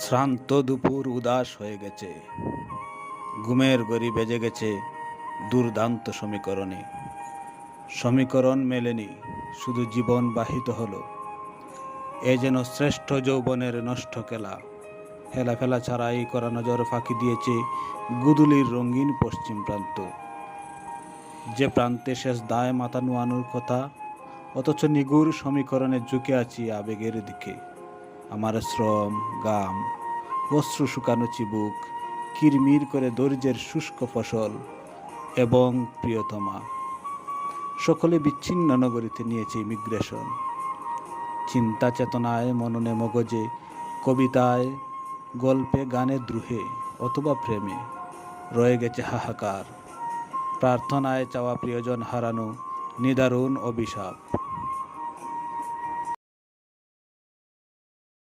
শ্রান্ত দুপুর উদাস হয়ে গেছে, ঘুমের গড়ি বেজে গেছে দুর্দান্ত সমীকরণে। সমীকরণ মেলেনি, শুধু জীবন বাহিত হলো। এ যেন শ্রেষ্ঠ যৌবনের নষ্ট খেলা, হেলাফেলা ছাড়াই করা নজর ফাঁকি দিয়েছে গুদুলির রঙিন পশ্চিম প্রান্ত। যে প্রান্তে শেষ দায় মাথা নোয়ানোর কথা, অথচ নিগুড় সমীকরণে ঝুঁকে আছি আবেগের দিকে। আমার শ্রম, গাম, অশ্রু শুকানো চিবুক, কিরমির করে ধৈর্যের শুষ্ক ফসল এবং প্রিয়তমা সকলে বিচ্ছিন্ন নগরীতে নিয়েছে ইমিগ্রেশন। চিন্তা চেতনায়, মননে মগজে, কবিতায়, গল্পে, গানে, দ্রুহে অথবা প্রেমে রয়ে গেছে হাহাকার। প্রার্থনায় চাওয়া প্রিয়জন হারানো নিদারুণ অভিশাপ।